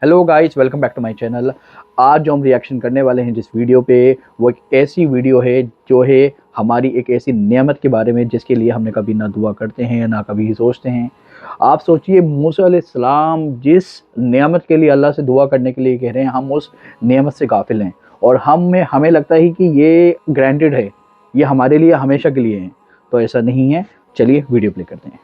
Hello guys, welcome back to my channel. आज जो हम रिएक्शन करने वाले हैं जिस वीडियो पे, वो एक ऐसी वीडियो है जो है हमारी एक ऐसी नेमत के बारे में जिसके लिए हमने कभी ना दुआ करते हैं ना कभी सोचते हैं। आप सोचिए, मूसा अलैहिस्सलाम जिस नेमत के लिए अल्लाह से दुआ करने के लिए कह रहे हैं, हम उस नेमत से गाफिल हैं और हमें लगता है कि ये ग्रांटेड है, ये हमारे लिए हमेशा के लिए है। तो ऐसा नहीं है। चलिए वीडियो प्ले करते हैं।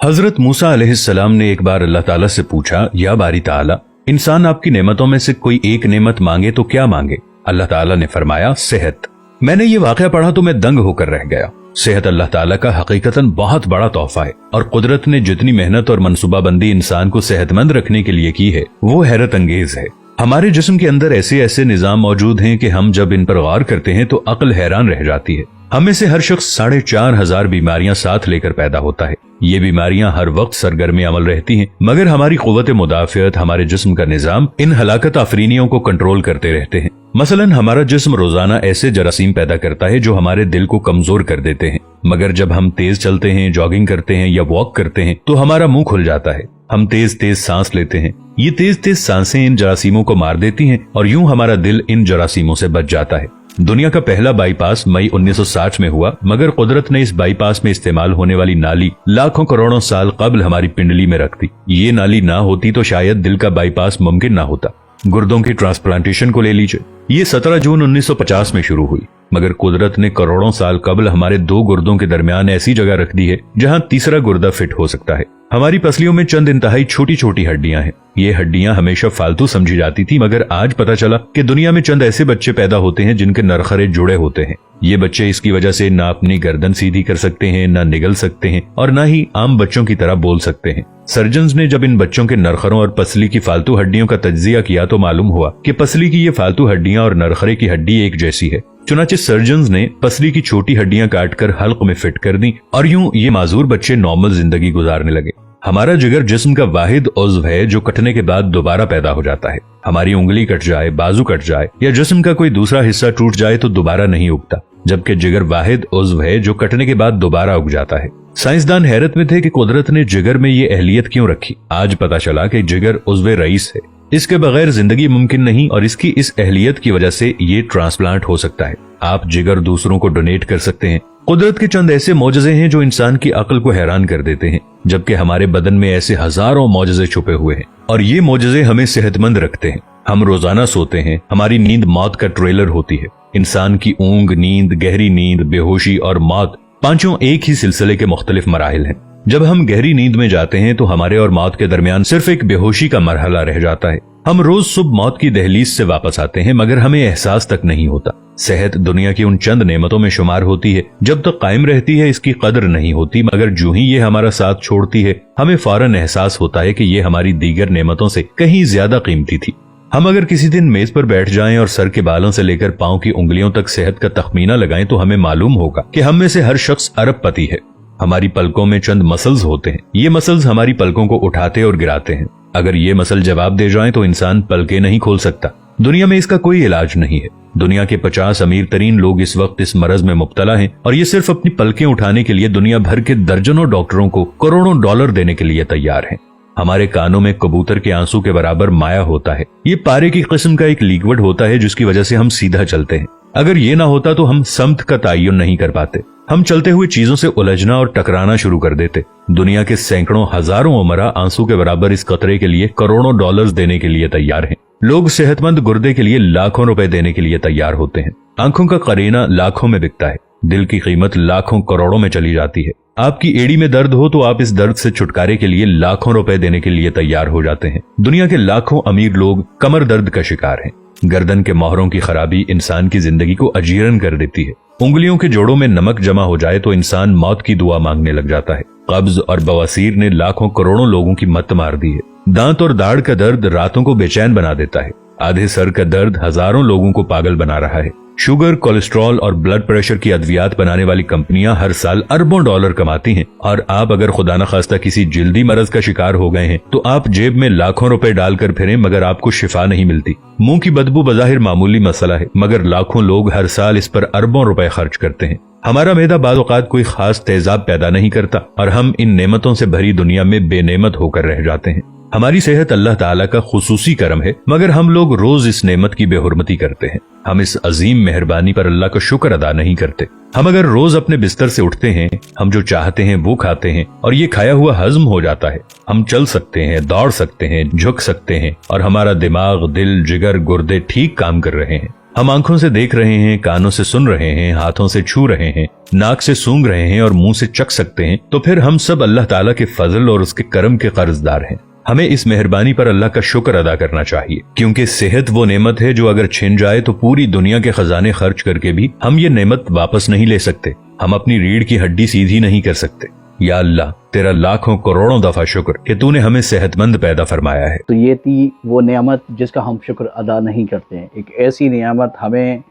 हजरत मूसा अलैहिस्सलाम ने एक बार अल्लाह ताला से पूछा, या बारी ताला, इंसान आपकी नेमतों में से कोई एक नेमत मांगे तो क्या मांगे? अल्लाह ताला ने फरमाया, सेहत। मैंने ये वाकया पढ़ा तो मैं दंग होकर रह गया। सेहत अल्लाह ताला का हकीकतन बहुत बड़ा तोहफा है और कुदरत ने जितनी मेहनत और मनसूबाबंदी इंसान को सेहतमंद रखने के लिए की है वो हैरत अंगेज है। हमारे जिस्म के अंदर ऐसे ऐसे निजाम मौजूद हैं कि हम जब इन पर गौर करते हैं तो अक्ल हैरान रह जाती है। हमें से हर शख्स 4,500 बीमारियां साथ लेकर पैदा होता है। ये बीमारियां हर वक्त सरगर्म अमल रहती हैं, मगर हमारी कुव्वत मुदाफियत, हमारे जिस्म का निजाम इन हलाकत आफरीनियों को कंट्रोल करते रहते हैं। मसलन हमारा जिस्म रोजाना ऐसे जरासीम पैदा करता है जो हमारे दिल को कमजोर कर देते हैं, मगर जब हम तेज चलते हैं, जॉगिंग करते हैं या वॉक करते हैं तो हमारा मुंह खुल जाता है। हम तेज तेज सांस लेते हैं, ये तेज तेज सांसें इन जरासीमों को मार देती हैं और यूं हमारा दिल इन जरासीमों से बच जाता है। दुनिया का पहला बाईपास मई 1960 में हुआ, मगर कुदरत ने इस बाईपास में इस्तेमाल होने वाली नाली लाखों करोड़ों साल कबल हमारी पिंडली में रख दी। ये नाली ना होती तो शायद दिल का बाईपास मुमकिन ना होता। गुर्दों की ट्रांसप्लांटेशन को ले लीजिए, ये 17 जून 1950 में शुरू हुई, मगर कुदरत ने करोड़ों साल कबल हमारे दो गुर्दों के दरमियान ऐसी जगह रख दी है जहां तीसरा गुर्दा फिट हो सकता है। हमारी पसलियों में चंद इंतहाई छोटी छोटी हड्डियां हैं। ये हड्डियां हमेशा फालतू समझी जाती थी, मगर आज पता चला कि दुनिया में चंद ऐसे बच्चे पैदा होते हैं जिनके नरखरे जुड़े होते हैं। ये बच्चे इसकी वजह से ना अपनी गर्दन सीधी कर सकते हैं, ना निगल सकते हैं और ना ही आम बच्चों की तरह बोल सकते हैं। सर्जन्स ने जब इन बच्चों के नरखरों और पसली की फालतू हड्डियों का तज्जिया किया तो मालूम हुआ कि पसली की ये फालतू हड्डियां और नरखरे की हड्डी एक जैसी है। चुनाचे सर्जन्स ने पसली की छोटी हड्डियां काटकर हल्क में फिट कर दी और यूं ये माजूर बच्चे नॉर्मल जिंदगी गुजारने लगे। हमारा जिगर जिस्म का वाहिद उज़्व है जो कटने के बाद दोबारा पैदा हो जाता है। हमारी उंगली कट जाए, बाजू कट जाए या जिस्म का कोई दूसरा हिस्सा टूट जाए तो दोबारा नहीं उगता, जबकि जिगर वाहिद उज़्व है जो कटने के बाद दोबारा उग जाता है। साइंसदान हैरत में थे कि कुदरत ने जिगर में ये अहलियत क्यों रखी। आज पता चला कि जिगर उज़्व रईस है, इसके बगैर जिंदगी मुमकिन नहीं और इसकी इस अहलियत की वजह से ये ट्रांसप्लांट हो सकता है। आप जिगर दूसरों को डोनेट कर सकते हैं। कुदरत के चंद ऐसे मौजज़े हैं जो इंसान की अक्ल को हैरान कर देते हैं, जबकि हमारे बदन में ऐसे हजारों मौजज़े छुपे हुए हैं और ये मौजज़े हमें सेहतमंद रखते हैं। हम रोजाना सोते हैं, हमारी नींद मौत का ट्रेलर होती है। इंसान की ऊंग, नींद, गहरी नींद, बेहोशी और मौत, पांचों एक ही सिलसिले के मुख्तलिफ मराहिल हैं। जब हम गहरी नींद में जाते हैं तो हमारे और मौत के दरमियान सिर्फ एक बेहोशी का मरहला रह जाता है। हम रोज सुबह मौत की दहलीज से वापस आते हैं, मगर हमें एहसास तक नहीं होता। सेहत दुनिया की उन चंद नेमतों में शुमार होती है, जब तक कायम रहती है इसकी कदर नहीं होती, मगर जो ही ये हमारा साथ छोड़ती है हमें फौरन एहसास होता है कि ये हमारी दीगर नेमतों से कहीं ज्यादा कीमती थी। हम अगर किसी दिन मेज पर बैठ जाएं और सर के बालों से लेकर पांव की उंगलियों तक सेहत का तखमीना लगाएं तो हमें मालूम होगा कि हम में से हर शख्स अरबपति है। हमारी पलकों में चंद मसल्स होते हैं, ये मसल्स हमारी पलकों को उठाते और गिराते हैं। अगर ये मसल जवाब दे जाएं तो इंसान पलकें नहीं खोल सकता। दुनिया में इसका कोई इलाज नहीं है। दुनिया के 50 अमीर तरीन लोग इस वक्त इस मरज में मुब्तला हैं और ये सिर्फ अपनी पलकें उठाने के लिए दुनिया भर के दर्जनों डॉक्टरों को करोड़ों डॉलर देने के लिए तैयार हैं। हमारे कानों में कबूतर के आंसू के बराबर माया होता है। ये पारे की किस्म का एक लिक्विड होता है जिसकी वजह से हम सीधा चलते हैं। अगर ये ना होता तो हम समत का तयन नहीं कर पाते। हम चलते हुए चीजों से उलझना और टकराना शुरू कर देते। दुनिया के सैकड़ों हजारों उमरा आंसू के बराबर इस कतरे के लिए करोड़ों डॉलर्स देने के लिए तैयार हैं। लोग सेहतमंद गुर्दे के लिए लाखों रुपए देने के लिए तैयार होते हैं। आंखों का करीना लाखों में बिकता है, दिल की कीमत लाखों करोड़ों में चली जाती है। आपकी एड़ी में दर्द हो तो आप इस दर्द से छुटकारे के लिए लाखों रुपए देने के लिए तैयार हो जाते हैं। दुनिया के लाखों अमीर लोग कमर दर्द का शिकार हैं। गर्दन के मोहरों की खराबी इंसान की जिंदगी को अजीरन कर देती है। उंगलियों के जोड़ों में नमक जमा हो जाए तो इंसान मौत की दुआ मांगने लग जाता है। कब्ज और बवासीर ने लाखों करोड़ों लोगों की मत मार दी है। दांत और दाढ़ का दर्द रातों को बेचैन बना देता है। आधे सर का दर्द हजारों लोगों को पागल बना रहा है। शुगर, कोलेस्ट्रॉल और ब्लड प्रेशर की अद्वियात बनाने वाली कंपनियां हर साल अरबों डॉलर कमाती हैं और आप अगर खुदा न खास्ता किसी जिल्दी मरज का शिकार हो गए हैं तो आप जेब में लाखों रुपए डालकर फिरें मगर आपको शिफा नहीं मिलती। मुंह की बदबू बज़ाहिर मामूली मसला है, मगर लाखों लोग हर साल इस पर अरबों रुपए खर्च करते हैं। हमारा मैदा बाज़ औक़ात कोई खास तेजाब पैदा नहीं करता और हम इन नेमतों से भरी दुनिया में बेनेमत होकर रह जाते हैं। हमारी सेहत अल्लाह ताला का खुसूसी करम है, मगर हम लोग रोज इस नेमत की बेहुरमती करते हैं। हम इस अजीम मेहरबानी पर अल्लाह का शुक्र अदा नहीं करते। हम अगर रोज अपने बिस्तर से उठते हैं, हम जो चाहते हैं वो खाते हैं और ये खाया हुआ हजम हो जाता है। हम चल सकते हैं, दौड़ सकते हैं, झुक सकते हैं और हमारा दिमाग, दिल, जिगर, गुर्दे ठीक काम कर रहे हैं। हम आंखों से देख रहे हैं, कानों से सुन रहे हैं, हाथों से छू रहे हैं, नाक से सूंघ रहे हैं और मुंह से चख सकते हैं। तो फिर हम सब अल्लाह ताला के फजल और उसके करम के कर्जदार हैं। हमें इस मेहरबानी पर अल्लाह का शुक्र अदा करना चाहिए, क्योंकि सेहत वो नेमत है जो अगर छिन जाए तो पूरी दुनिया के खजाने खर्च करके भी हम ये नेमत वापस नहीं ले सकते। हम अपनी रीढ़ की हड्डी सीधी नहीं कर सकते। या अल्लाह, तेरा लाखों करोड़ों दफा शुक्र कि तूने हमें सेहतमंद पैदा फरमाया है। तो ये थी वो नेमत जिसका हम शुक्र अदा नहीं करते हैं। एक ऐसी नेमत हमें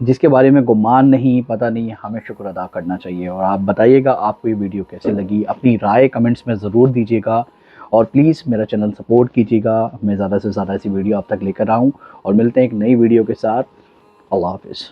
जिसके बारे में गुमान नहीं, पता नहीं, हमें शुक्र अदा करना चाहिए। और आप बताइएगा आपको ये वीडियो कैसे लगी, अपनी राय कमेंट्स में ज़रूर दीजिएगा और प्लीज़ मेरा चैनल सपोर्ट कीजिएगा। मैं ज़्यादा से ज़्यादा ऐसी वीडियो आप तक लेकर आऊँ और मिलते हैं एक नई वीडियो के साथ। अल्लाह हाफ़िज़।